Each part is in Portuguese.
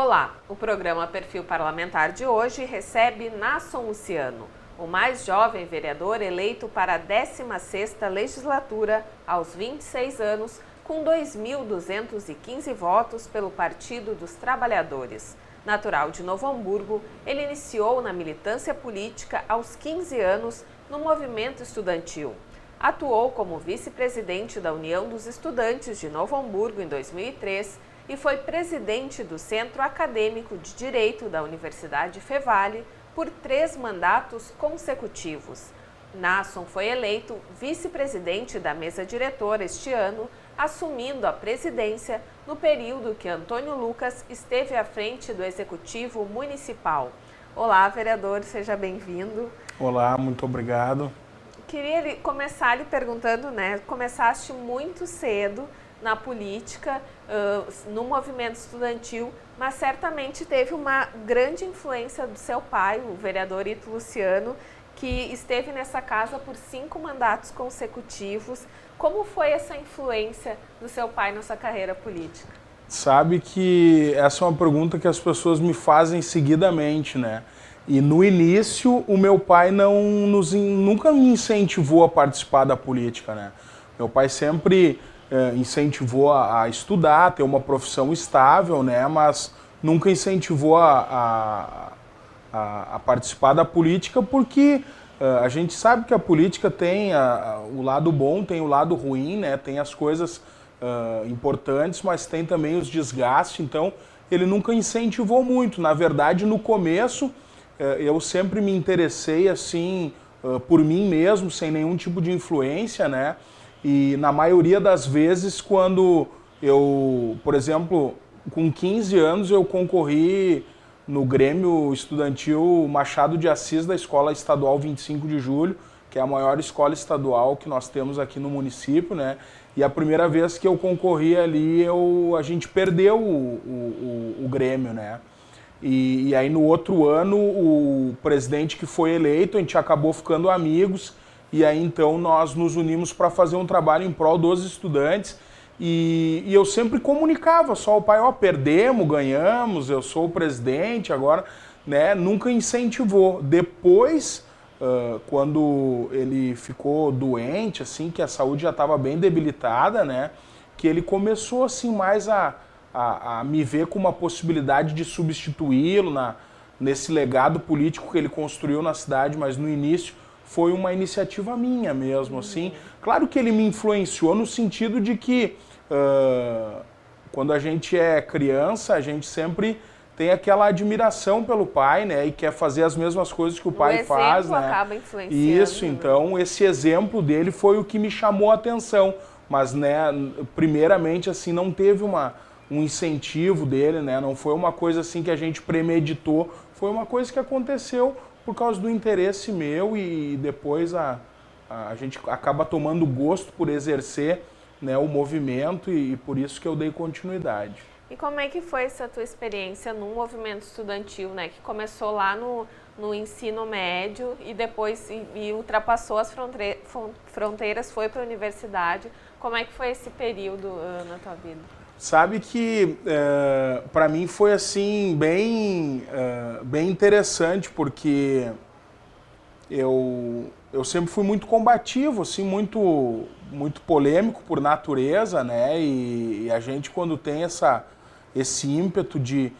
Olá, o programa Perfil Parlamentar de hoje recebe Nasson Luciano, o mais jovem vereador eleito para a 16ª legislatura aos 26 anos, com 2.215 votos pelo Partido dos Trabalhadores. Natural de Novo Hamburgo, ele iniciou na militância política aos 15 anos no movimento estudantil. Atuou como vice-presidente da União dos Estudantes de Novo Hamburgo em 2003 e foi presidente do Centro Acadêmico de Direito da Universidade Fevale por 3 mandatos consecutivos. Nasson foi eleito vice-presidente da mesa diretora este ano, assumindo a presidência no período que Antônio Lucas esteve à frente do Executivo Municipal. Olá, vereador, seja bem-vindo. Olá, muito obrigado. Queria começar lhe perguntando, começaste muito cedo na política, no movimento estudantil, mas certamente teve uma grande influência do seu pai, o vereador Ito Luciano, que esteve nessa casa por 5 mandatos consecutivos. Como foi essa influência do seu pai na sua carreira política? Sabe que essa é uma pergunta que as pessoas me fazem seguidamente, né? E no início, o meu pai nunca me incentivou a participar da política, né? Meu pai sempre incentivou a estudar, ter uma profissão estável, né? Mas nunca incentivou a participar da política porque a gente sabe que a política tem o lado bom, tem o lado ruim, né? Tem as coisas importantes, mas tem também os desgastes, então ele nunca incentivou muito. Na verdade, no começo, eu sempre me interessei assim por mim mesmo, sem nenhum tipo de influência, né? E na maioria das vezes, quando eu, por exemplo, com 15 anos, eu concorri no Grêmio Estudantil Machado de Assis da Escola Estadual 25 de Julho, que é a maior escola estadual que nós temos aqui no município, né? E a primeira vez que eu concorri ali, a gente perdeu o Grêmio, né? E aí no outro ano, o presidente que foi eleito, a gente acabou ficando amigos, e aí então nós nos unimos para fazer um trabalho em prol dos estudantes, e eu sempre comunicava só o pai, perdemos, ganhamos, eu sou o presidente agora, né? Nunca incentivou. Depois, quando ele ficou doente, assim, que a saúde já estava bem debilitada, né? Que ele começou assim mais a me ver com uma possibilidade de substituí-lo nesse legado político que ele construiu na cidade, mas no início foi uma iniciativa minha mesmo, assim. Claro que ele me influenciou no sentido de que quando a gente é criança, a gente sempre tem aquela admiração pelo pai, né? E quer fazer as mesmas coisas que o pai faz, né? O exemplo acaba influenciando. Isso, então esse exemplo dele foi o que me chamou a atenção. Mas, né, primeiramente, assim, não teve um incentivo dele, né? Não foi uma coisa assim que a gente premeditou, foi uma coisa que aconteceu por causa do interesse meu e depois a gente acaba tomando gosto por exercer, né, o movimento e por isso que eu dei continuidade. E como é que foi essa tua experiência no movimento estudantil, né, que começou lá no ensino médio e depois e ultrapassou as fronteiras, foi para a universidade? Como é que foi esse período na tua vida? Sabe que para mim foi assim bem interessante, porque eu sempre fui muito combativo, assim, muito polêmico por natureza, né? E a gente, quando tem esse ímpeto de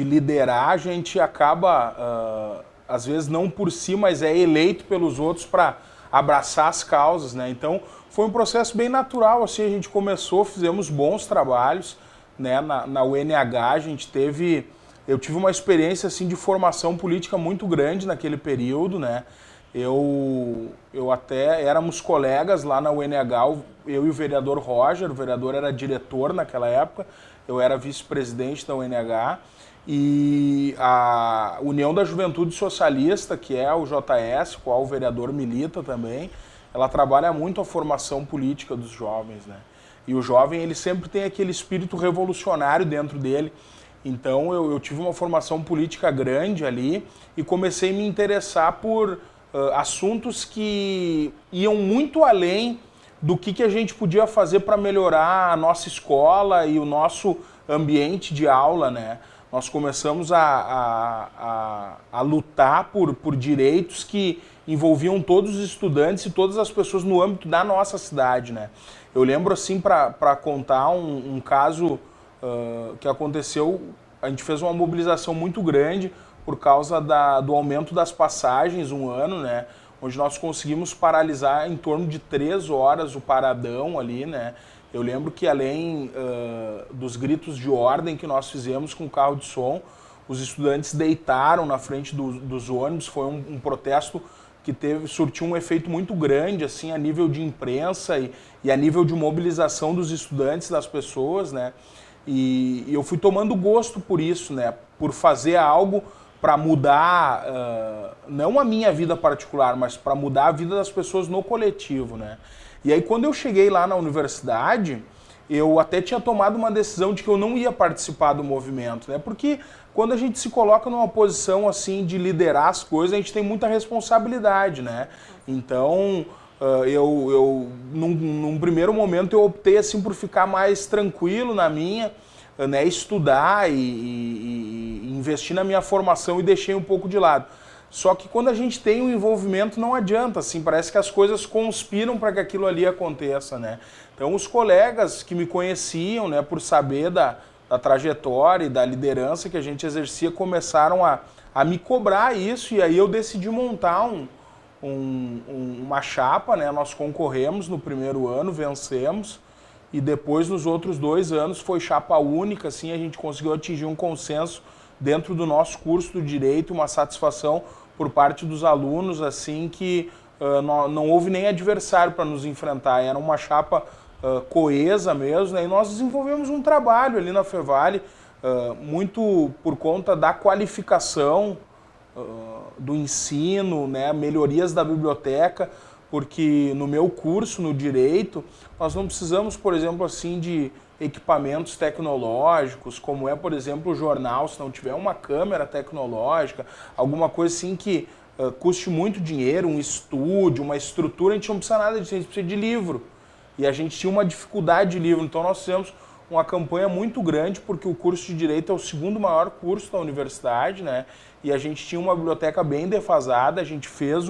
liderar, a gente acaba, às vezes não por si, mas é eleito pelos outros para abraçar as causas, né? Então foi um processo bem natural, assim, a gente começou, fizemos bons trabalhos, né? Na UNH eu tive uma experiência assim de formação política muito grande naquele período, né? Eu até éramos colegas lá na UNH, eu e o vereador Roger, o vereador era diretor naquela época, eu era vice-presidente da UNH, e a União da Juventude Socialista, que é o JS, qual o vereador milita também, ela trabalha muito a formação política dos jovens, né? E o jovem, ele sempre tem aquele espírito revolucionário dentro dele. Então eu tive uma formação política grande ali e comecei a me interessar por assuntos que iam muito além do que a gente podia fazer para melhorar a nossa escola e o nosso ambiente de aula, né? nós começamos a lutar por direitos que envolviam todos os estudantes e todas as pessoas no âmbito da nossa cidade, né? Eu lembro, assim, para contar um caso que aconteceu, a gente fez uma mobilização muito grande por causa do aumento das passagens um ano, né? Onde nós conseguimos paralisar em torno de 3 horas o paradão ali, né? Eu lembro que além dos gritos de ordem que nós fizemos com o carro de som, os estudantes deitaram na frente dos ônibus, foi um protesto que surtiu um efeito muito grande, assim, a nível de imprensa e a nível de mobilização dos estudantes, das pessoas, né? E eu fui tomando gosto por isso, né? Por fazer algo para mudar, não a minha vida particular, mas para mudar a vida das pessoas no coletivo, né? E aí, quando eu cheguei lá na universidade, eu até tinha tomado uma decisão de que eu não ia participar do movimento, né? Porque quando a gente se coloca numa posição assim de liderar as coisas, a gente tem muita responsabilidade, né? Então, num primeiro momento, eu optei assim por ficar mais tranquilo na minha, né? Estudar e investir na minha formação e deixei um pouco de lado. Só que quando a gente tem um envolvimento, não adianta, assim, parece que as coisas conspiram para que aquilo ali aconteça, né? Então, os colegas que me conheciam, né, por saber da trajetória e da liderança que a gente exercia, começaram a me cobrar isso, e aí eu decidi montar uma chapa, né? Nós concorremos no primeiro ano, vencemos, e depois nos outros 2 anos foi chapa única, assim, a gente conseguiu atingir um consenso dentro do nosso curso do Direito, uma satisfação por parte dos alunos, assim, que não houve nem adversário para nos enfrentar, era uma chapa coesa mesmo, né? E nós desenvolvemos um trabalho ali na Fevale, muito por conta da qualificação do ensino, né? Melhorias da biblioteca, porque no meu curso, no Direito, nós não precisamos, por exemplo, assim, de equipamentos tecnológicos, como é, por exemplo, o jornal, se não tiver uma câmera tecnológica, alguma coisa assim que custe muito dinheiro, um estúdio, uma estrutura, a gente não precisa nada disso, a gente precisa de livro. E a gente tinha uma dificuldade de livro, então nós fizemos uma campanha muito grande, porque o curso de Direito é o 2º maior curso da universidade, né? E a gente tinha uma biblioteca bem defasada, a gente fez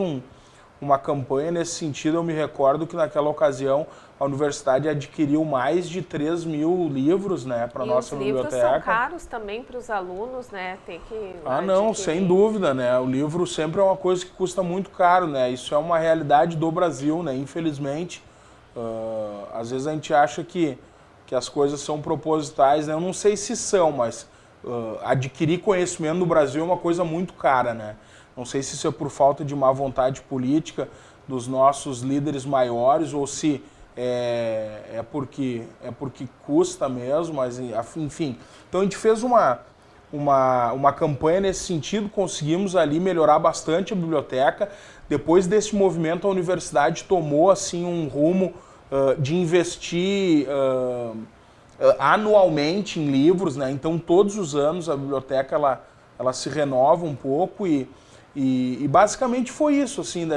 uma campanha nesse sentido. Eu me recordo que naquela ocasião a universidade adquiriu mais de 3.000 livros, né, para a nossa biblioteca. Os livros são caros também para os alunos, né? Tem que não, sem dúvida, né? O livro sempre é uma coisa que custa muito caro, né? Isso é uma realidade do Brasil, né? Infelizmente, às vezes a gente acha que as coisas são propositais, né? Eu não sei se são, mas adquirir conhecimento no Brasil é uma coisa muito cara, né? Não sei se isso é por falta de má vontade política dos nossos líderes maiores ou se é porque custa mesmo, mas enfim. Então a gente fez uma campanha nesse sentido, conseguimos ali melhorar bastante a biblioteca. Depois desse movimento, a universidade tomou assim um rumo de investir anualmente em livros, né? Então todos os anos a biblioteca ela se renova um pouco e basicamente foi isso, assim,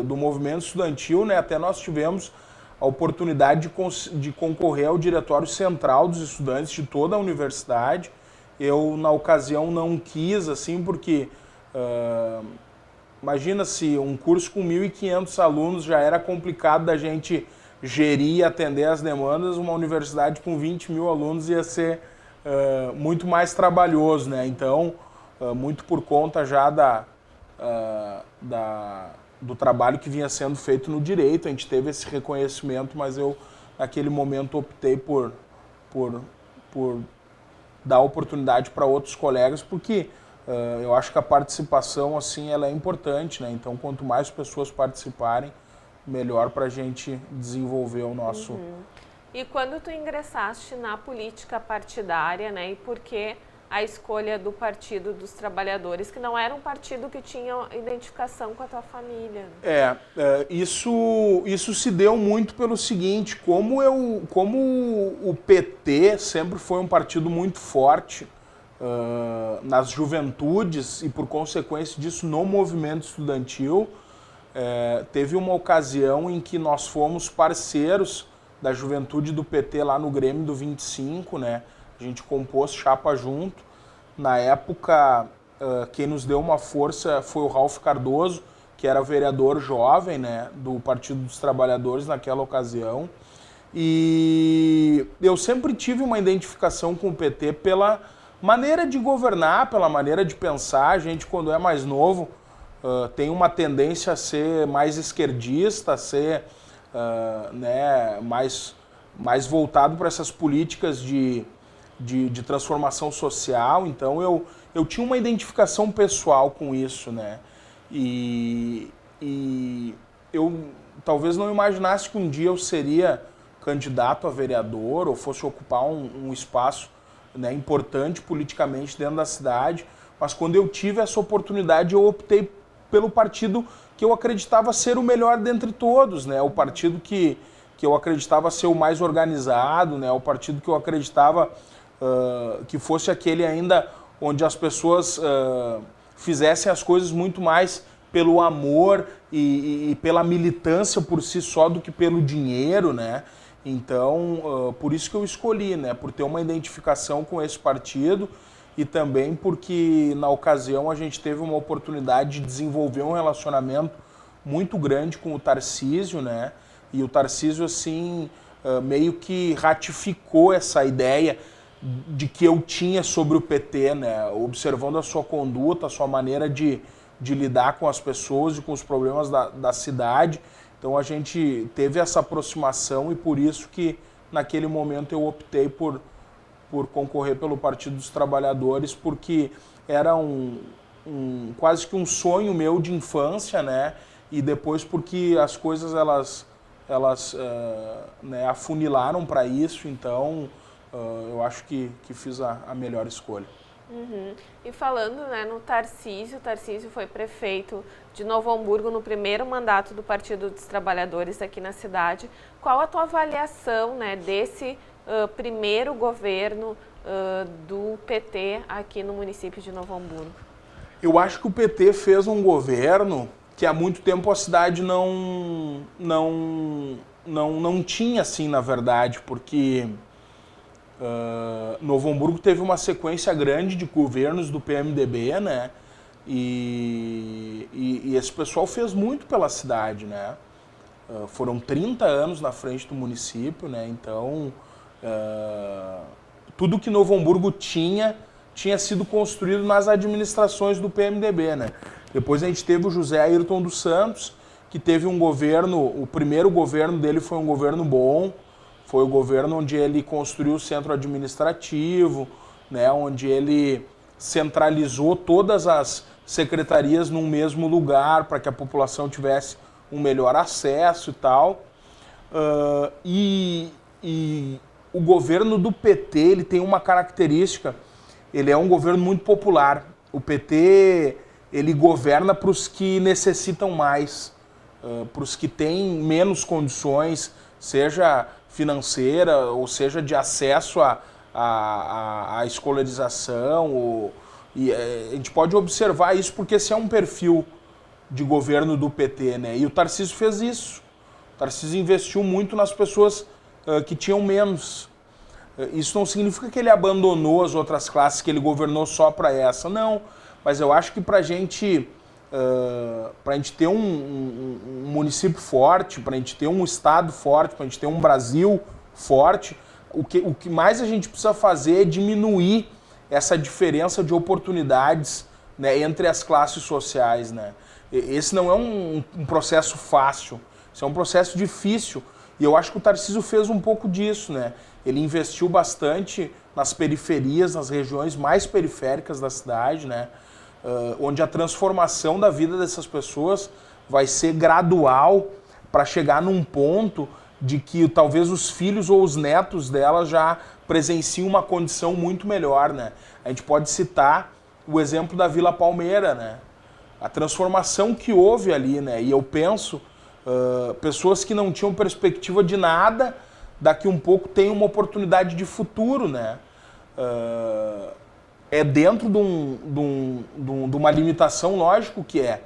do movimento estudantil, né? Até nós tivemos a oportunidade de concorrer ao diretório central dos estudantes de toda a universidade. Eu, na ocasião, não quis, assim, porque imagina se um curso com 1.500 alunos já era complicado da gente gerir e atender as demandas, uma universidade com 20.000 alunos ia ser muito mais trabalhoso, né? Então, muito por conta já do trabalho que vinha sendo feito no Direito, a gente teve esse reconhecimento, mas eu, naquele momento, optei por dar oportunidade para outros colegas, porque eu acho que a participação, assim, ela é importante, né? Então, quanto mais pessoas participarem, melhor para a gente desenvolver o nosso... E quando tu ingressaste na política partidária, né? E por que a escolha do Partido dos Trabalhadores, que não era um partido que tinha identificação com a tua família? Isso se deu muito pelo seguinte: como o PT sempre foi um partido muito forte nas juventudes e, por consequência disso, no movimento estudantil, teve uma ocasião em que nós fomos parceiros da juventude do PT lá no Grêmio do 25, né? A gente compôs chapa junto, Na época, quem nos deu uma força foi o Ralph Cardoso, que era vereador jovem, né, do Partido dos Trabalhadores naquela ocasião. E eu sempre tive uma identificação com o PT pela maneira de governar, pela maneira de pensar. A gente, quando é mais novo, tem uma tendência a ser mais esquerdista, a ser né, mais voltado para essas políticas de transformação social. Então eu tinha uma identificação pessoal com isso, né? E eu talvez não imaginasse que um dia eu seria candidato a vereador ou fosse ocupar um espaço, né, importante politicamente dentro da cidade, mas quando eu tive essa oportunidade eu optei pelo partido que eu acreditava ser o melhor dentre todos, né? O partido que eu acreditava ser o mais organizado, né? O partido que eu acreditava que fosse aquele ainda onde as pessoas fizessem as coisas muito mais pelo amor e pela militância por si só do que pelo dinheiro, né? Então, por isso que eu escolhi, né? Por ter uma identificação com esse partido e também porque, na ocasião, a gente teve uma oportunidade de desenvolver um relacionamento muito grande com o Tarcísio, né? E o Tarcísio, assim, meio que ratificou essa ideia de que eu tinha sobre o PT, né? Observando a sua conduta, a sua maneira de lidar com as pessoas e com os problemas da cidade. Então a gente teve essa aproximação e por isso que naquele momento eu optei por concorrer pelo Partido dos Trabalhadores, porque era quase que um sonho meu de infância, né? E depois porque as coisas elas né, afunilaram para isso, então eu acho que fiz a melhor escolha. Uhum. E falando, né, no Tarcísio, o Tarcísio foi prefeito de Novo Hamburgo no primeiro mandato do Partido dos Trabalhadores aqui na cidade. Qual a tua avaliação, né, desse primeiro governo do PT aqui no município de Novo Hamburgo? Eu acho que o PT fez um governo que há muito tempo a cidade não tinha, assim, na verdade, porque Novo Hamburgo teve uma sequência grande de governos do PMDB, né? E esse pessoal fez muito pela cidade, né? Foram 30 anos na frente do município, né? Então, tudo que Novo Hamburgo tinha sido construído nas administrações do PMDB, né? Depois a gente teve o José Ayrton dos Santos, que teve um governo, o primeiro governo dele foi um governo bom, foi o governo onde ele construiu o centro administrativo, né, onde ele centralizou todas as secretarias num mesmo lugar para que a população tivesse um melhor acesso e tal. E o governo do PT ele tem uma característica, ele é um governo muito popular. O PT ele governa para os que necessitam mais, para os que têm menos condições, seja financeira, ou seja, de acesso à escolarização. E a gente pode observar isso porque esse é um perfil de governo do PT, né? E o Tarcísio fez isso. O Tarcísio investiu muito nas pessoas que tinham menos. Isso não significa que ele abandonou as outras classes, que ele governou só para essa, não. Mas eu acho que para a gente ter um município forte, para a gente ter um estado forte, para a gente ter um Brasil forte, o que mais a gente precisa fazer é diminuir essa diferença de oportunidades, né, entre as classes sociais, né? Esse não é um processo fácil, isso é um processo difícil. E eu acho que o Tarcísio fez um pouco disso, né? Ele investiu bastante nas periferias, nas regiões mais periféricas da cidade, né? Onde a transformação da vida dessas pessoas vai ser gradual para chegar num ponto de que talvez os filhos ou os netos delas já presenciem uma condição muito melhor, né? A gente pode citar o exemplo da Vila Palmeira, né? A transformação que houve ali, né? E eu penso, pessoas que não tinham perspectiva de nada, daqui um pouco tem uma oportunidade de futuro, né? É dentro de uma limitação, lógico que é,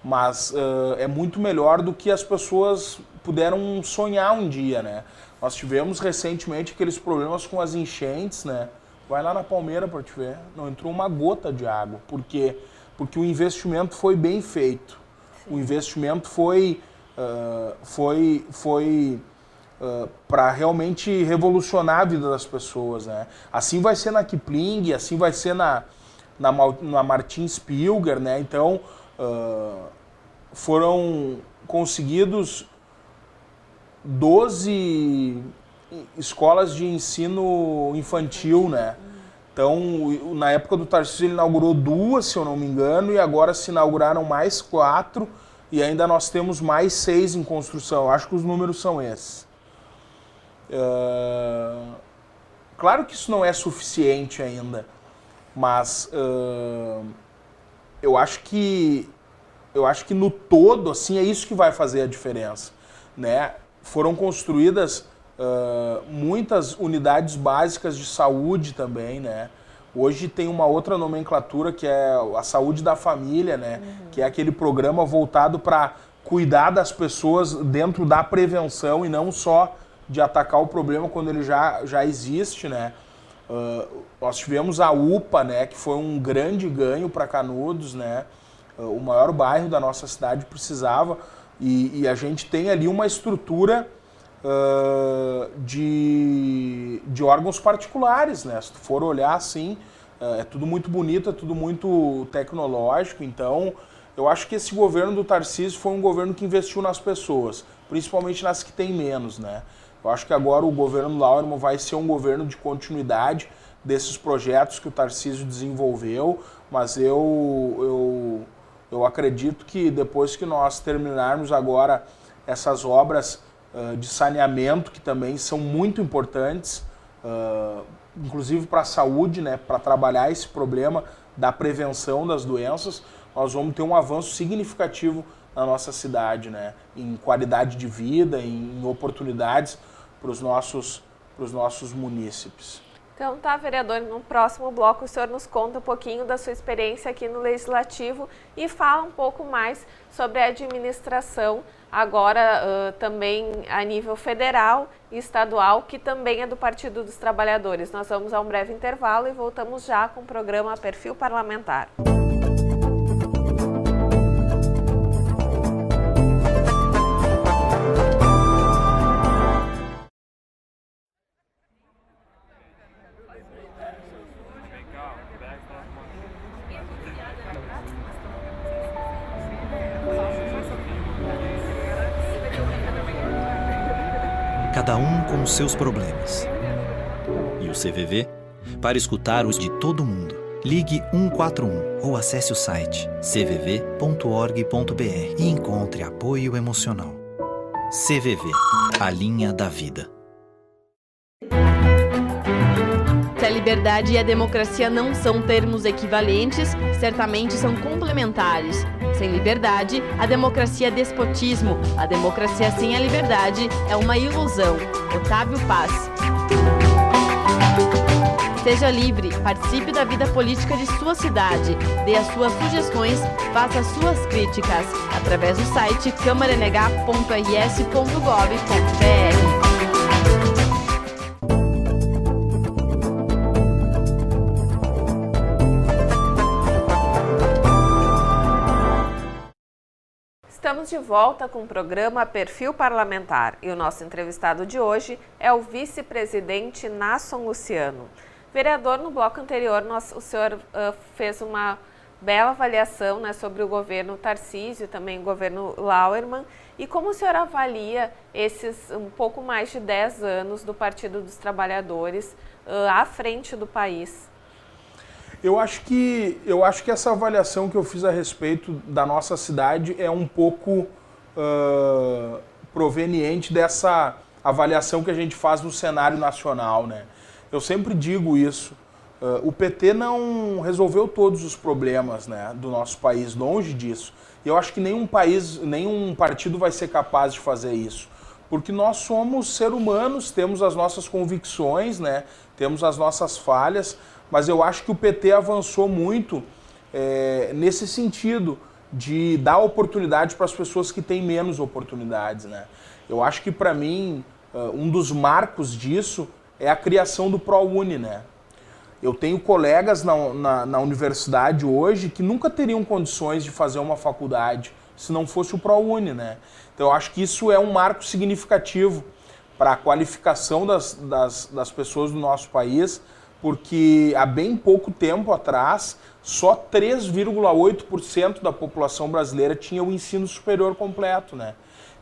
mas é muito melhor do que as pessoas puderam sonhar um dia, né? Nós tivemos recentemente aqueles problemas com as enchentes, né? Vai lá na Palmeira para te ver. Não entrou uma gota de água. Por quê? Porque o investimento foi bem feito. Sim. O investimento foi para realmente revolucionar a vida das pessoas, né? Assim vai ser na Kipling, assim vai ser na Martins Pilger, né? Então, foram conseguidos 12 escolas de ensino infantil, né? Então, na época do Tarcísio, ele inaugurou 2, se eu não me engano, e agora se inauguraram mais 4, e ainda nós temos mais 6 em construção. Acho que os números são esses. Claro que isso não é suficiente ainda, mas eu acho que no todo, assim, é isso que vai fazer a diferença, né? Foram construídas muitas unidades básicas de saúde também, né? Hoje tem uma outra nomenclatura que é a saúde da família, né? Que é aquele programa voltado para cuidar das pessoas dentro da prevenção e não só de atacar o problema quando ele já existe, né? Nós tivemos a UPA, né? Que foi um grande ganho para Canudos, né? O maior bairro da nossa cidade precisava e a gente tem ali uma estrutura de órgãos particulares, né? Se tu for olhar assim, é tudo muito bonito, é tudo muito tecnológico. Então, eu acho que esse governo do Tarcísio foi um governo que investiu nas pessoas, principalmente nas que têm menos, né? Eu acho que agora o governo Lauermann vai ser um governo de continuidade desses projetos que o Tarcísio desenvolveu, mas eu acredito que depois que nós terminarmos agora essas obras de saneamento, que também são muito importantes, inclusive para a saúde, né, para trabalhar esse problema da prevenção das doenças, nós vamos ter um avanço significativo na nossa cidade, né, em qualidade de vida, em oportunidades para os nossos munícipes. Então tá, vereador, no próximo bloco o senhor nos conta um pouquinho da sua experiência aqui no Legislativo e fala um pouco mais sobre a administração agora também a nível federal e estadual, que também é do Partido dos Trabalhadores. Nós vamos a um breve intervalo e voltamos já com o programa Perfil Parlamentar. Cada um com os seus problemas. E o CVV? Para escutar os de todo mundo, ligue 141 ou acesse o site cvv.org.br e encontre apoio emocional. CVV, a linha da vida. Se a liberdade e a democracia não são termos equivalentes, certamente são complementares. Sem liberdade, a democracia é despotismo. A democracia sem a liberdade é uma ilusão. Otávio Paz. Seja livre, participe da vida política de sua cidade, dê as suas sugestões, faça as suas críticas, através do site câmaranh.rs.gov.br. Estamos de volta com o programa Perfil Parlamentar e o nosso entrevistado de hoje é o vice-presidente Nasson Luciano. Vereador, no bloco anterior o senhor fez uma bela avaliação, né, sobre o governo Tarcísio e também o governo Lauermann. E como o senhor avalia esses um pouco mais de 10 anos do Partido dos Trabalhadores à frente do país? Eu acho que essa avaliação que eu fiz a respeito da nossa cidade é um pouco proveniente dessa avaliação que a gente faz no cenário nacional, né? Eu sempre digo isso. O PT não resolveu todos os problemas, né, do nosso país, longe disso. E eu acho que nenhum partido vai ser capaz de fazer isso. Porque nós somos seres humanos, temos as nossas convicções, né, temos as nossas falhas, mas eu acho que o PT avançou muito nesse sentido de dar oportunidade para as pessoas que têm menos oportunidades, né? Eu acho que, para mim, um dos marcos disso é a criação do ProUni, né? Eu tenho colegas na universidade hoje que nunca teriam condições de fazer uma faculdade se não fosse o ProUni, né? Então eu acho que isso é um marco significativo para a qualificação das pessoas do nosso país, porque há bem pouco tempo atrás, só 3,8% da população brasileira tinha o ensino superior completo, né?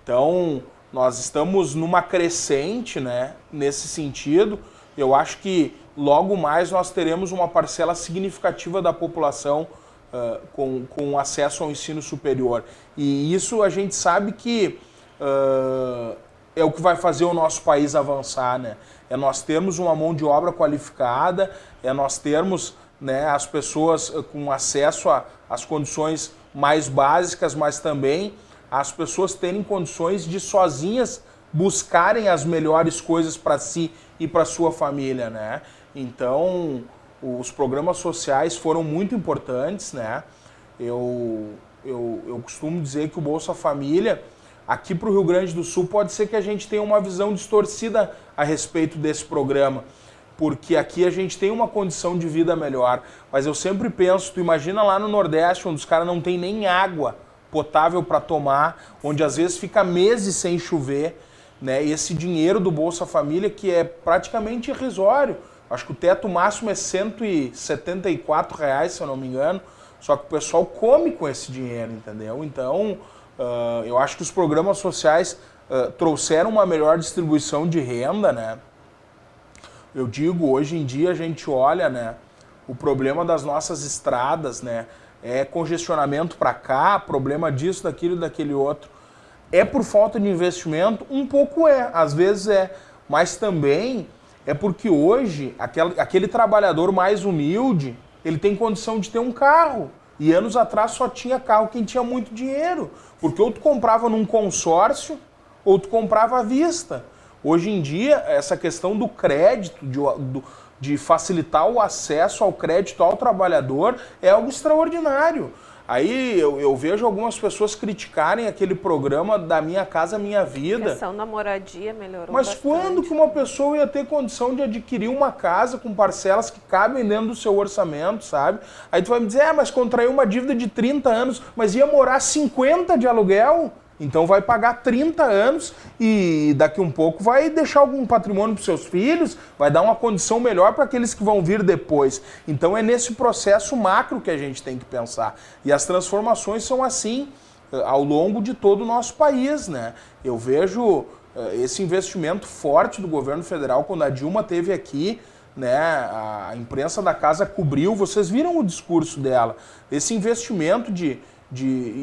Então, nós estamos numa crescente, né, nesse sentido. Eu acho que logo mais nós teremos uma parcela significativa da população com acesso ao ensino superior. E isso a gente sabe que é o que vai fazer o nosso país avançar, né? É nós termos uma mão de obra qualificada, é nós termos, né, as pessoas com acesso às condições mais básicas, mas também as pessoas terem condições de sozinhas buscarem as melhores coisas para si e para sua família, né? Então, os programas sociais foram muito importantes, né? Eu costumo dizer que o Bolsa Família, aqui para o Rio Grande do Sul, pode ser que a gente tenha uma visão distorcida a respeito desse programa, porque aqui a gente tem uma condição de vida melhor. Mas eu sempre penso, tu imagina lá no Nordeste, onde os caras não têm nem água potável para tomar, onde às vezes fica meses sem chover, né? Esse dinheiro do Bolsa Família, que é praticamente irrisório, acho que o teto máximo é R$174, se eu não me engano, só que o pessoal come com esse dinheiro, entendeu? Então, eu acho que os programas sociais trouxeram uma melhor distribuição de renda, né? Eu digo, hoje em dia a gente olha, né, o problema das nossas estradas, né, é congestionamento para cá, problema disso, daquilo e daquele outro. É por falta de investimento? Um pouco às vezes é, mas também é porque hoje aquele trabalhador mais humilde, ele tem condição de ter um carro. E anos atrás só tinha carro quem tinha muito dinheiro, porque ou tu comprava num consórcio ou tu comprava à vista. Hoje em dia, essa questão do crédito, de facilitar o acesso ao crédito ao trabalhador é algo extraordinário. Aí eu vejo algumas pessoas criticarem aquele programa da Minha Casa Minha Vida. A questão da moradia melhorou Mas bastante. quando que uma pessoa ia ter condição de adquirir uma casa com parcelas que cabem dentro do seu orçamento, sabe? Aí tu vai me dizer, mas contraiu uma dívida de 30 anos, mas ia morar 50 de aluguel? Então vai pagar 30 anos e daqui um pouco vai deixar algum patrimônio para os seus filhos, vai dar uma condição melhor para aqueles que vão vir depois. Então é nesse processo macro que a gente tem que pensar. E as transformações são assim ao longo de todo o nosso país, né? Eu vejo esse investimento forte do governo federal quando a Dilma esteve aqui, né? A imprensa da casa cobriu, vocês viram o discurso dela. Esse investimento de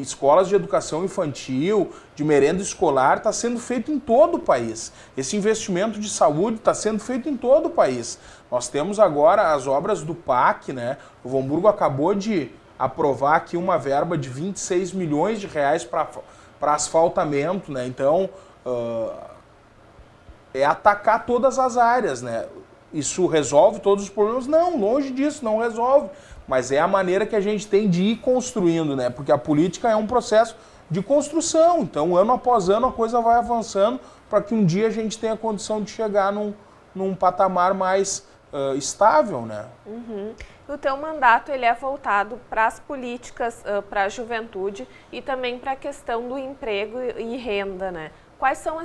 escolas de educação infantil, de merenda escolar, está sendo feito em todo o país. Esse investimento de saúde está sendo feito em todo o país. Nós temos agora as obras do PAC, né? O Novo Hamburgo acabou de aprovar aqui uma verba de 26 milhões de reais para asfaltamento, né? Então, é atacar todas as áreas, né? Isso resolve todos os problemas? Não, longe disso, não resolve. Mas é a maneira que a gente tem de ir construindo, né? Porque a política é um processo de construção. Então, ano após ano, a coisa vai avançando para que um dia a gente tenha condição de chegar num patamar mais estável, né? Uhum. O teu mandato ele é voltado para as políticas, para a juventude e também para a questão do emprego e renda, né? Quais são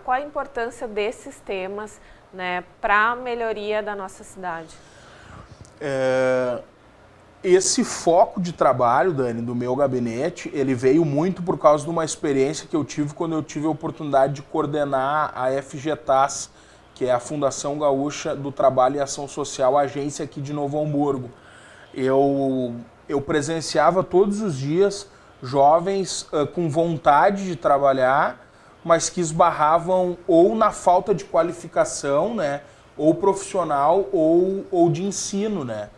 qual a importância desses temas, né, para a melhoria da nossa cidade? Esse foco de trabalho, Dani, do meu gabinete, ele veio muito por causa de uma experiência que eu tive quando eu tive a oportunidade de coordenar a FGTAS, que é a Fundação Gaúcha do Trabalho e Ação Social, a agência aqui de Novo Hamburgo. Eu presenciava todos os dias jovens com vontade de trabalhar, mas que esbarravam ou na falta de qualificação, né, ou profissional ou de ensino, né?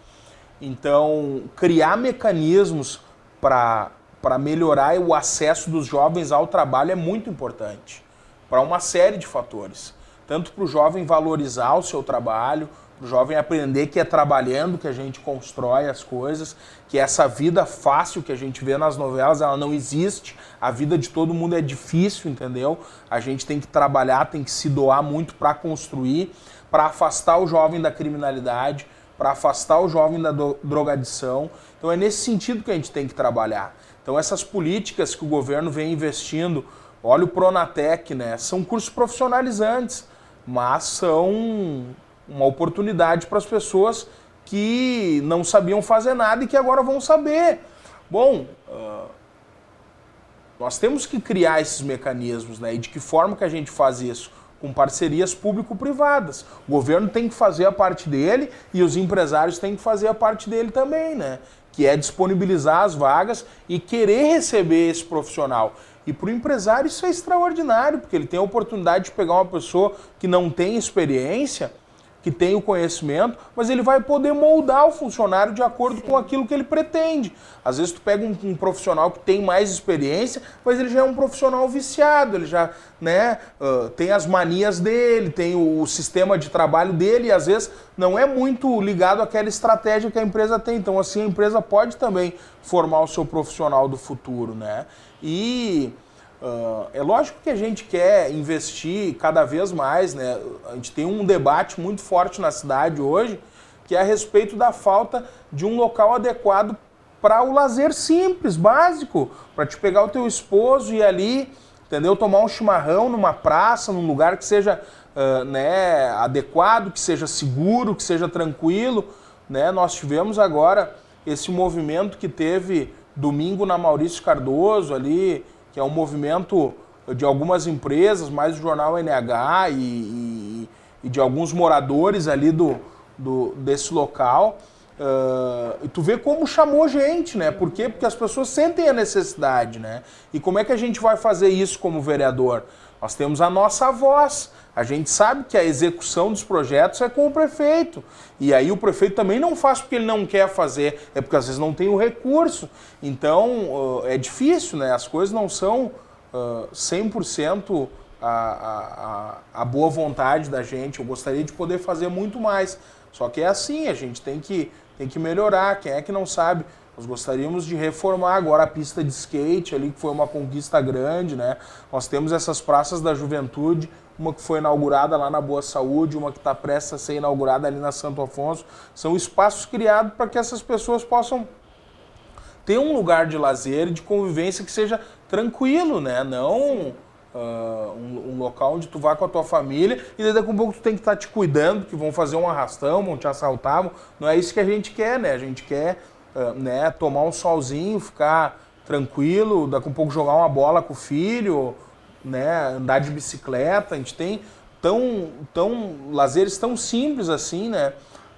Então, criar mecanismos para melhorar o acesso dos jovens ao trabalho é muito importante, para uma série de fatores. Tanto para o jovem valorizar o seu trabalho, para o jovem aprender que é trabalhando que a gente constrói as coisas, que essa vida fácil que a gente vê nas novelas, ela não existe. A vida de todo mundo é difícil, entendeu? A gente tem que trabalhar, tem que se doar muito para construir, para afastar o jovem da criminalidade, para afastar o jovem da drogadição. Então é nesse sentido que a gente tem que trabalhar. Então essas políticas que o governo vem investindo, olha o Pronatec, né? São cursos profissionalizantes, mas são uma oportunidade para as pessoas que não sabiam fazer nada e que agora vão saber. Bom, nós temos que criar esses mecanismos, né? E de que forma que a gente faz isso? Com parcerias público-privadas. O governo tem que fazer a parte dele e os empresários têm que fazer a parte dele também, né? Que é disponibilizar as vagas e querer receber esse profissional. E para o empresário isso é extraordinário, porque ele tem a oportunidade de pegar uma pessoa que não tem experiência, que tem o conhecimento, mas ele vai poder moldar o funcionário de acordo com aquilo que ele pretende. Às vezes tu pega um profissional que tem mais experiência, mas ele já é um profissional viciado, ele já, né, tem as manias dele, tem o sistema de trabalho dele e às vezes não é muito ligado àquela estratégia que a empresa tem. Então assim a empresa pode também formar o seu profissional do futuro, né? E é lógico que a gente quer investir cada vez mais, né? A gente tem um debate muito forte na cidade hoje, que é a respeito da falta de um local adequado para o lazer simples, básico, para te pegar o teu esposo e ir ali, entendeu? Tomar um chimarrão numa praça, num lugar que seja né, adequado, que seja seguro, que seja tranquilo, né? Nós tivemos agora esse movimento que teve domingo na Maurício Cardoso ali, que é um movimento de algumas empresas, mais do jornal NH e de alguns moradores ali desse local. E tu vê como chamou gente, né? Por quê? Porque as pessoas sentem a necessidade, né? E como é que a gente vai fazer isso como vereador? Nós temos a nossa voz. A gente sabe que a execução dos projetos é com o prefeito. E aí o prefeito também não faz porque ele não quer fazer, é porque às vezes não tem o recurso. Então é difícil, né? As coisas não são 100% a boa vontade da gente. Eu gostaria de poder fazer muito mais. Só que é assim, a gente tem que melhorar. Quem é que não sabe? Nós gostaríamos de reformar agora a pista de skate ali, que foi uma conquista grande, né? Nós temos essas praças da juventude, uma que foi inaugurada lá na Boa Saúde, uma que está prestes a ser inaugurada ali na Santo Afonso. São espaços criados para que essas pessoas possam ter um lugar de lazer e de convivência que seja tranquilo, né? Não um local onde tu vai com a tua família e daqui a pouco tu tem que estar te cuidando, que vão fazer um arrastão, vão te assaltar. Não é isso que a gente quer, né? A gente quer né, tomar um solzinho, ficar tranquilo, daqui a pouco jogar uma bola com o filho, né, andar de bicicleta. A gente tem lazeres tão simples assim, né?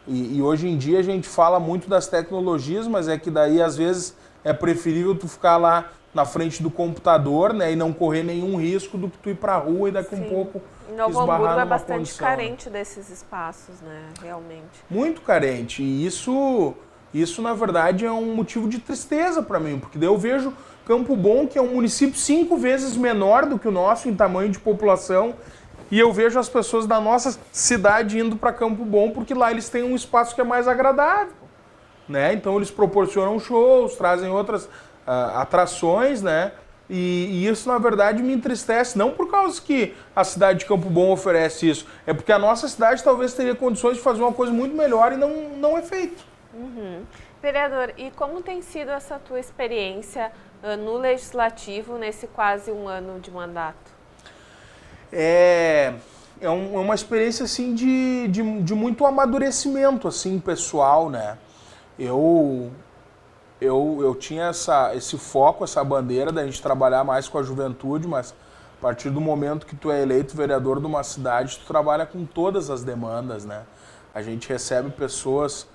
E hoje em dia a gente fala muito das tecnologias, mas é que daí às vezes é preferível tu ficar lá na frente do computador, né, e não correr nenhum risco do que tu ir pra rua e daqui a um pouco Novo esbarrar Hamburgo numa é bastante condição, carente desses espaços, né, realmente. Muito carente. E isso na verdade é um motivo de tristeza para mim, porque daí eu vejo Campo Bom, que é um município 5 vezes menor do que o nosso em tamanho de população, e eu vejo as pessoas da nossa cidade indo para Campo Bom porque lá eles têm um espaço que é mais agradável, né? Então eles proporcionam shows, trazem outras atrações, né? E isso na verdade me entristece, não por causa que a cidade de Campo Bom oferece isso, é porque a nossa cidade talvez teria condições de fazer uma coisa muito melhor e não é feito. Uhum. Vereador, e como tem sido essa tua experiência no Legislativo nesse quase um ano de mandato? É uma experiência assim de muito amadurecimento assim, pessoal, né? Eu tinha esse foco, essa bandeira da gente trabalhar mais com a juventude, mas a partir do momento que tu é eleito vereador de uma cidade, tu trabalha com todas as demandas, né? A gente recebe pessoas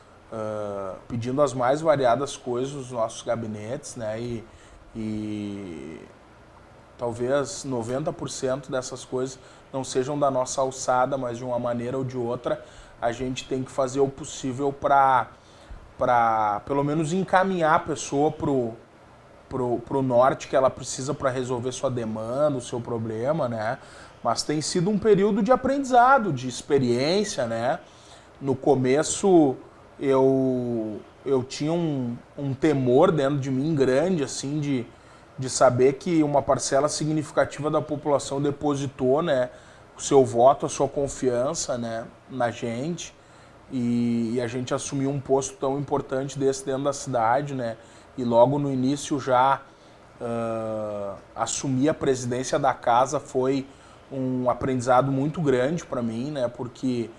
pedindo as mais variadas coisas nos nossos gabinetes, né? E talvez 90% dessas coisas não sejam da nossa alçada, mas de uma maneira ou de outra a gente tem que fazer o possível para pelo menos encaminhar a pessoa pro norte que ela precisa para resolver sua demanda, o seu problema, né? Mas tem sido um período de aprendizado, de experiência, né? No começo eu tinha um temor dentro de mim grande, assim, de saber que uma parcela significativa da população depositou, né, o seu voto, a sua confiança, né, na gente. e a gente assumiu um posto tão importante desse dentro da cidade, né? E logo no início já assumir a presidência da casa foi um aprendizado muito grande para mim, né? Porque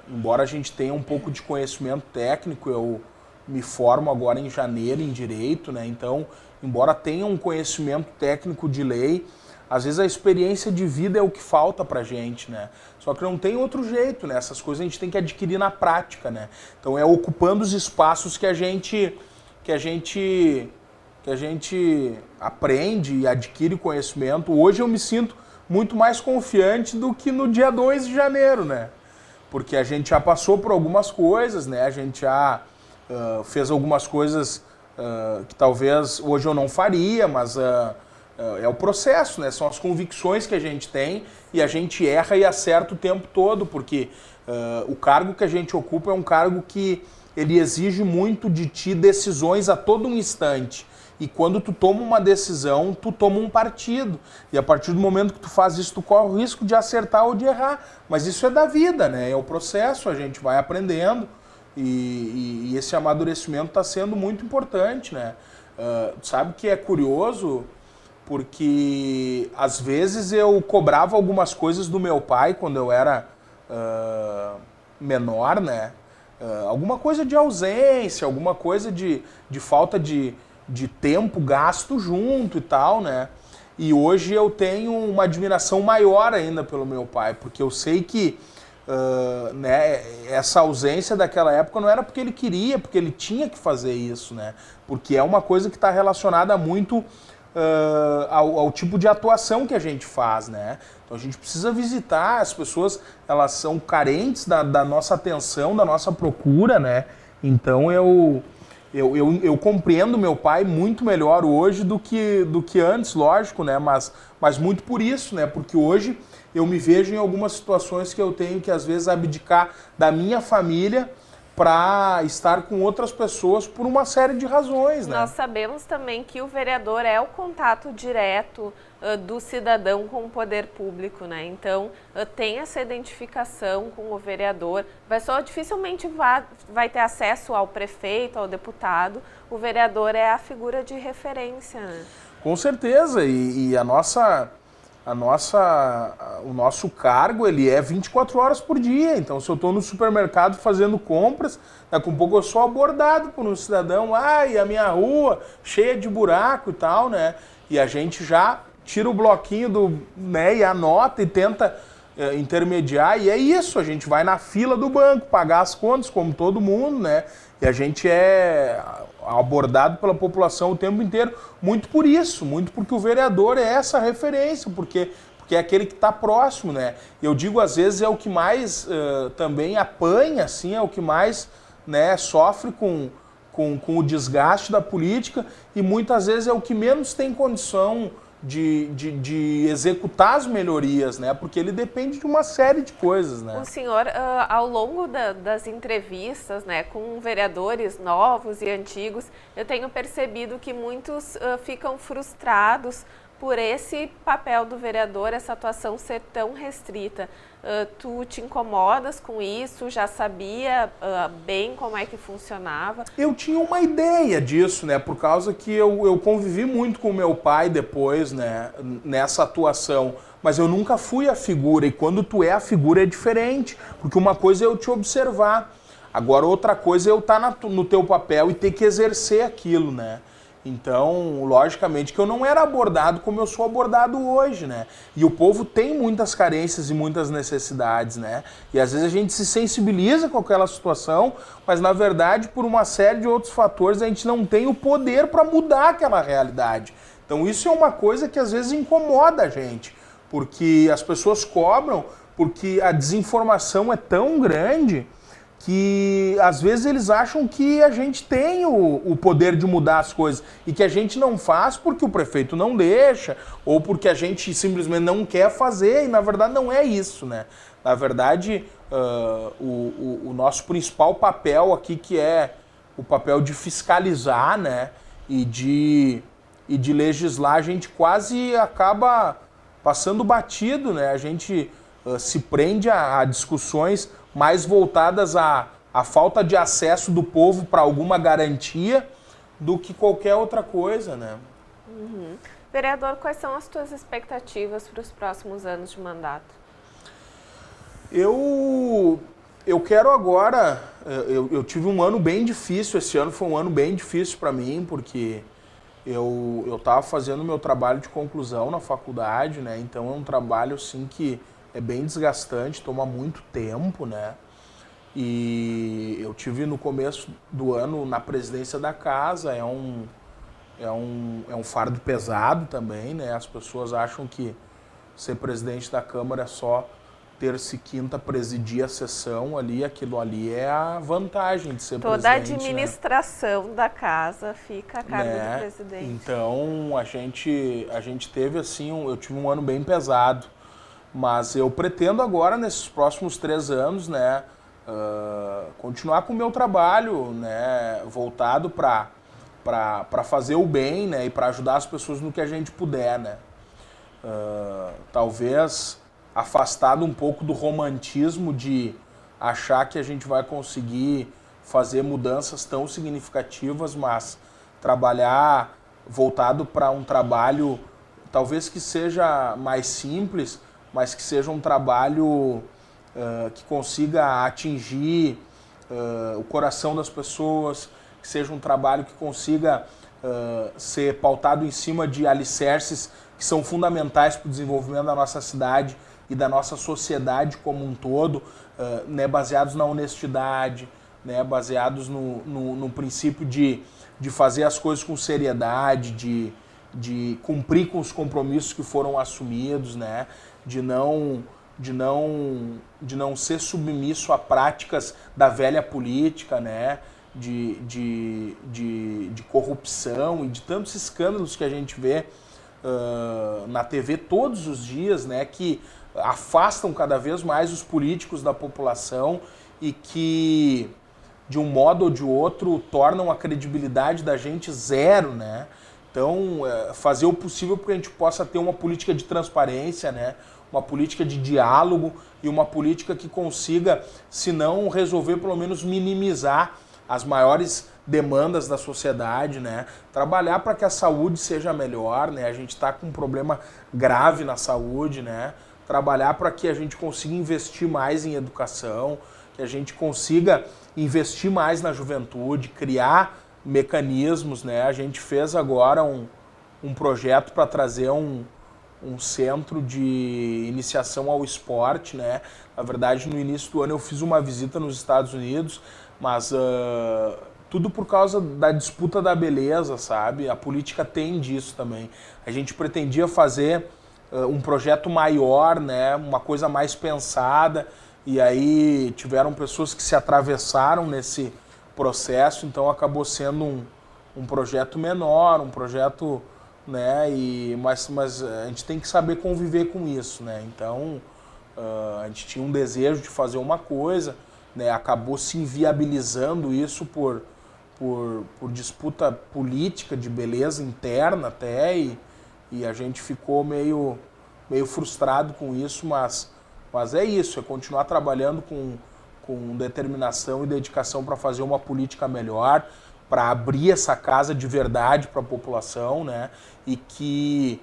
embora a gente tenha um pouco de conhecimento técnico, eu me formo agora em janeiro em Direito, né? Então, embora tenha um conhecimento técnico de lei, às vezes a experiência de vida é o que falta pra gente, né? Só que não tem outro jeito, né? Essas coisas a gente tem que adquirir na prática, né? Então é ocupando os espaços que a gente aprende e adquire conhecimento. Hoje eu me sinto muito mais confiante do que no dia 2 de janeiro, né? Porque a gente já passou por algumas coisas, né? A gente já fez algumas coisas que talvez hoje eu não faria, mas é o processo, né? São as convicções que a gente tem e a gente erra e acerta o tempo todo, porque o cargo que a gente ocupa é um cargo que ele exige muito de ti decisões a todo um instante. E quando tu toma uma decisão, tu toma um partido. E a partir do momento que tu faz isso, tu corre o risco de acertar ou de errar. Mas isso é da vida, né? É o processo, a gente vai aprendendo. E esse amadurecimento está sendo muito importante, né? Sabe que é curioso, porque às vezes eu cobrava algumas coisas do meu pai quando eu era menor, né? Alguma coisa de ausência, alguma coisa de falta de tempo gasto junto e tal, né? E hoje eu tenho uma admiração maior ainda pelo meu pai, porque eu sei que né, essa ausência daquela época não era porque ele queria, porque ele tinha que fazer isso, né? Porque é uma coisa que está relacionada muito ao tipo de atuação que a gente faz, né? Então a gente precisa visitar, as pessoas, elas são carentes da nossa atenção, da nossa procura, né? Então eu compreendo meu pai muito melhor hoje do que antes, lógico, né? Mas muito por isso, né? Porque hoje eu me vejo em algumas situações que eu tenho que, às vezes, abdicar da minha família para estar com outras pessoas por uma série de razões, né? Nós sabemos também que o vereador é o contato direto do cidadão com o poder público, né? Então, tem essa identificação com o vereador. Dificilmente vai ter acesso ao prefeito, ao deputado. O vereador é a figura de referência, né? Com certeza. E o nosso cargo, ele é 24 horas por dia. Então, se eu estou no supermercado fazendo compras, daqui a pouco eu sou abordado por um cidadão, e a minha rua cheia de buraco e tal, né? E a gente já tira o bloquinho né, e anota e tenta intermediar, e é isso, a gente vai na fila do banco pagar as contas, como todo mundo, né? E a gente é abordado pela população o tempo inteiro, muito por isso, muito porque o vereador é essa referência, porque é aquele que está próximo, né? Eu digo, às vezes, é o que mais também apanha, assim, é o que mais, né, sofre com o desgaste da política, e muitas vezes é o que menos tem condição de executar as melhorias, né? Porque ele depende de uma série de coisas, né? O senhor, ao longo das entrevistas, né, com vereadores novos e antigos, eu tenho percebido que muitos ficam frustrados por esse papel do vereador, essa atuação ser tão restrita. Tu te incomodas com isso? Já sabia bem como é que funcionava? Eu tinha uma ideia disso, né? Por causa que eu convivi muito com meu pai depois, né? Nessa atuação. Mas eu nunca fui a figura. E quando tu é a figura é diferente. Porque uma coisa é eu te observar. Agora outra coisa é eu estar no teu papel e ter que exercer aquilo, né? Então, logicamente que eu não era abordado como eu sou abordado hoje, né? E o povo tem muitas carências e muitas necessidades, né? E às vezes a gente se sensibiliza com aquela situação, mas na verdade, por uma série de outros fatores, a gente não tem o poder para mudar aquela realidade. Então isso é uma coisa que às vezes incomoda a gente, porque as pessoas cobram, porque a desinformação é tão grande que às vezes eles acham que a gente tem o poder de mudar as coisas e que a gente não faz porque o prefeito não deixa ou porque a gente simplesmente não quer fazer, e na verdade não é isso, né? Na verdade, o nosso principal papel aqui, que é o papel de fiscalizar, né, e de legislar, a gente quase acaba passando batido, né? A gente se prende a discussões mais voltadas à falta de acesso do povo para alguma garantia do que qualquer outra coisa, né? Uhum. Vereador, quais são as tuas expectativas para os próximos anos de mandato? Eu quero agora, eu tive um ano bem difícil, esse ano foi um ano bem difícil para mim, porque eu estava fazendo meu trabalho de conclusão na faculdade, né? Então é um trabalho assim que é bem desgastante, toma muito tempo, né? E eu tive no começo do ano na presidência da casa, é um fardo pesado também, né? As pessoas acham que ser presidente da Câmara é só terça e quinta presidir a sessão ali, aquilo ali é a vantagem de ser Toda presidente. Toda a administração, né, da casa fica a cargo, né, do presidente. Então a gente teve assim, eu tive um ano bem pesado, mas eu pretendo agora, nesses próximos 3 anos, né, continuar com o meu trabalho, né, voltado para fazer o bem, né, e para ajudar as pessoas no que a gente puder, né. Talvez afastado um pouco do romantismo de achar que a gente vai conseguir fazer mudanças tão significativas, mas trabalhar voltado para um trabalho talvez que seja mais simples, mas que seja um trabalho que consiga atingir o coração das pessoas, que seja um trabalho que consiga ser pautado em cima de alicerces que são fundamentais para o desenvolvimento da nossa cidade e da nossa sociedade como um todo, né, baseados na honestidade, né, baseados no princípio de fazer as coisas com seriedade, de cumprir com os compromissos que foram assumidos, né, de não ser submisso a práticas da velha política, né, de corrupção e de tantos escândalos que a gente vê na TV todos os dias, né, que afastam cada vez mais os políticos da população e que, de um modo ou de outro, tornam a credibilidade da gente zero, né? Então, fazer o possível para que a gente possa ter uma política de transparência, né? Uma política de diálogo e uma política que consiga, se não resolver, pelo menos minimizar as maiores demandas da sociedade, né? Trabalhar para que a saúde seja melhor, né? A gente está com um problema grave na saúde, né? Trabalhar para que a gente consiga investir mais em educação, que a gente consiga investir mais na juventude, criar mecanismos, né? A gente fez agora um projeto para trazer um centro de iniciação ao esporte, né? Na verdade, no início do ano eu fiz uma visita nos Estados Unidos, mas tudo por causa da disputa da beleza, sabe? A política tem disso também. A gente pretendia fazer um projeto maior, né? Uma coisa mais pensada, e aí tiveram pessoas que se atravessaram nesse processo, então acabou sendo um projeto menor, um projeto, né? Mas a gente tem que saber conviver com isso, né? Então a gente tinha um desejo de fazer uma coisa, né? Acabou se inviabilizando isso por disputa política de beleza interna até, e a gente ficou meio frustrado com isso, mas é isso, é continuar trabalhando com determinação e dedicação para fazer uma política melhor, para abrir essa casa de verdade para a população, né? E que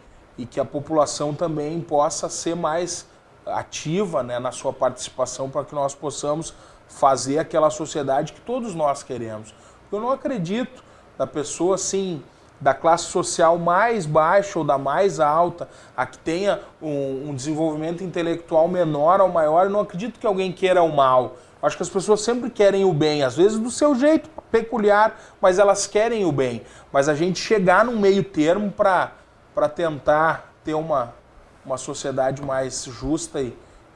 a população também possa ser mais ativa, né, na sua participação, para que nós possamos fazer aquela sociedade que todos nós queremos. Eu não acredito da pessoa assim, da classe social mais baixa ou da mais alta, a que tenha um desenvolvimento intelectual menor ou maior. Eu não acredito que alguém queira o mal. Acho que as pessoas sempre querem o bem, às vezes do seu jeito peculiar, mas elas querem o bem. Mas a gente chegar num meio termo para tentar ter uma sociedade mais justa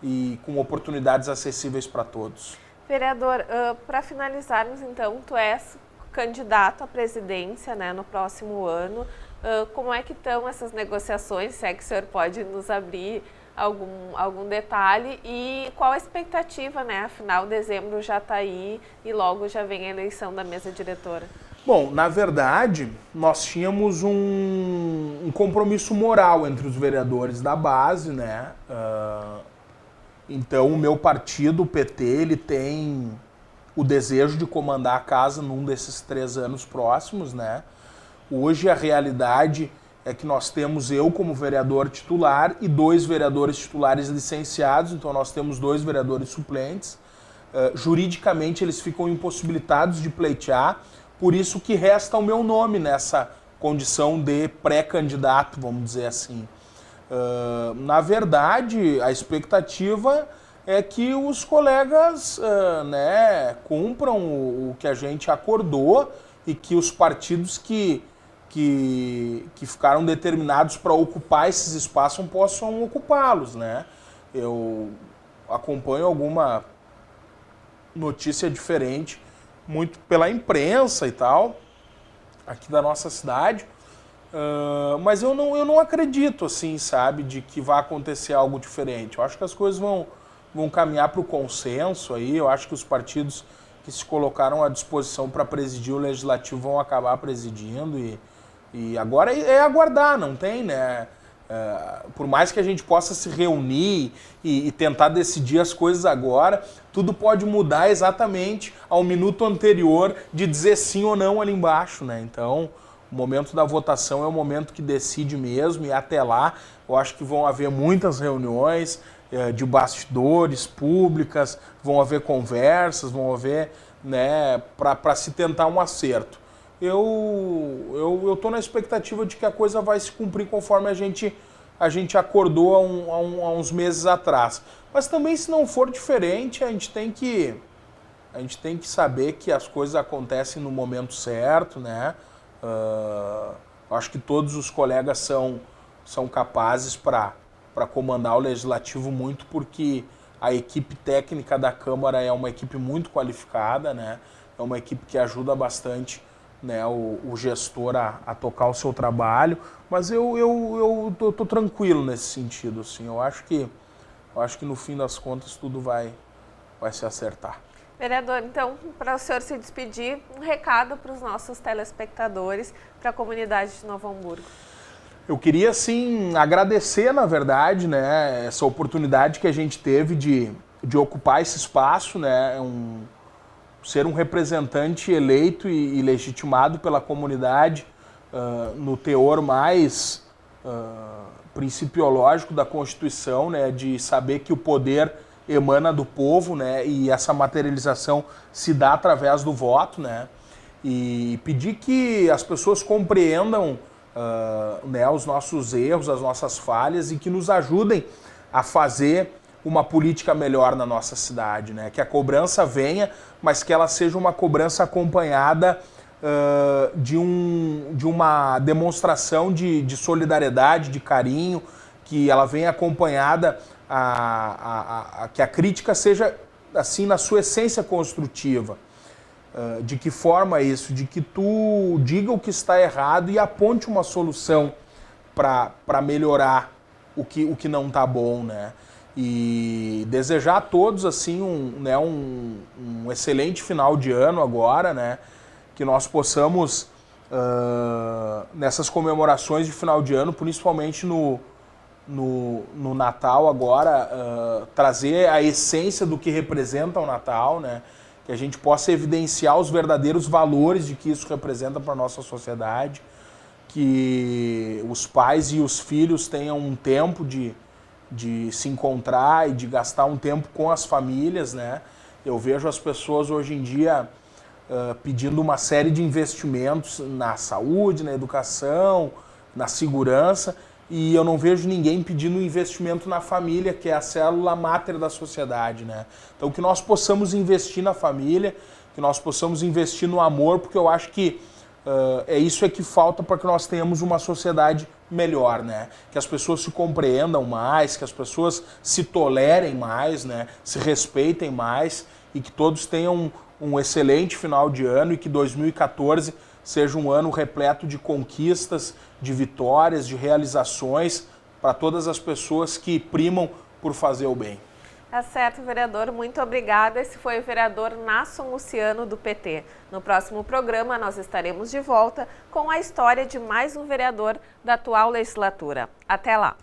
e com oportunidades acessíveis para todos. Vereador, para finalizarmos então, tu és candidato à presidência, né, no próximo ano. Como é que estão essas negociações? Se é que o senhor pode nos abrir algum detalhe, e qual a expectativa, né? Afinal, dezembro já está aí e logo já vem a eleição da mesa diretora. Bom, na verdade, nós tínhamos um compromisso moral entre os vereadores da base, né? Então, o meu partido, o PT, ele tem o desejo de comandar a casa num desses 3 anos próximos, né? Hoje, a realidade é que nós temos eu como vereador titular e 2 vereadores titulares licenciados, então nós temos 2 vereadores suplentes. Juridicamente, eles ficam impossibilitados de pleitear, por isso que resta o meu nome nessa condição de pré-candidato, vamos dizer assim. Na verdade, a expectativa é que os colegas né, cumpram o que a gente acordou e que os partidos que ficaram determinados para ocupar esses espaços possam ocupá-los, né? Eu acompanho alguma notícia diferente, muito pela imprensa e tal, aqui da nossa cidade, mas eu não acredito, assim, sabe, de que vai acontecer algo diferente. Eu acho que as coisas vão caminhar para o consenso aí, eu acho que os partidos que se colocaram à disposição para presidir o Legislativo vão acabar presidindo e agora é aguardar, não tem, né? Por mais que a gente possa se reunir e tentar decidir as coisas agora, tudo pode mudar exatamente ao minuto anterior de dizer sim ou não ali embaixo, né? Então, o momento da votação é o momento que decide mesmo e até lá eu acho que vão haver muitas reuniões de bastidores públicas, vão haver conversas, vão haver, né, para se tentar um acerto. Eu estou na expectativa de que a coisa vai se cumprir conforme a gente acordou há uns meses atrás. Mas também, se não for diferente, a gente tem que saber que as coisas acontecem no momento certo, né? Acho que todos os colegas são capazes para comandar o Legislativo, muito porque a equipe técnica da Câmara é uma equipe muito qualificada, né? É uma equipe que ajuda bastante, né, o gestor a tocar o seu trabalho, mas eu tô tranquilo nesse sentido, assim. Eu acho que no fim das contas tudo vai se acertar. Vereador, então, para o senhor se despedir, um recado para os nossos telespectadores, para a comunidade de Novo Hamburgo. Eu queria, sim, agradecer, na verdade, né, essa oportunidade que a gente teve de ocupar esse espaço, né, ser um representante eleito e legitimado pela comunidade no teor mais principiológico da Constituição, né, de saber que o poder emana do povo, né, e essa materialização se dá através do voto, né, e pedir que as pessoas compreendam né, os nossos erros, as nossas falhas e que nos ajudem a fazer uma política melhor na nossa cidade, né? Que a cobrança venha, mas que ela seja uma cobrança acompanhada de uma demonstração de solidariedade, de carinho, que ela venha acompanhada, que a crítica seja, assim, na sua essência construtiva. De que forma isso? De que tu diga o que está errado e aponte uma solução para melhorar o que não está bom, né? E desejar a todos, assim, um excelente final de ano agora, né? Que nós possamos, nessas comemorações de final de ano, principalmente no Natal agora, trazer a essência do que representa o Natal, né? Que a gente possa evidenciar os verdadeiros valores de que isso representa para a nossa sociedade, que os pais e os filhos tenham um tempo de se encontrar e de gastar um tempo com as famílias, né? Eu vejo as pessoas hoje em dia pedindo uma série de investimentos na saúde, na educação, na segurança, e eu não vejo ninguém pedindo investimento na família, que é a célula máter da sociedade, né? Então que nós possamos investir na família, que nós possamos investir no amor, porque eu acho que isso que falta para que nós tenhamos uma sociedade melhor, né? Que as pessoas se compreendam mais, que as pessoas se tolerem mais, né? Se respeitem mais e que todos tenham um excelente final de ano e que 2014 seja um ano repleto de conquistas, de vitórias, de realizações para todas as pessoas que primam por fazer o bem. Tá certo, vereador. Muito obrigada. Esse foi o vereador Nasson Luciano, do PT. No próximo programa, nós estaremos de volta com a história de mais um vereador da atual legislatura. Até lá!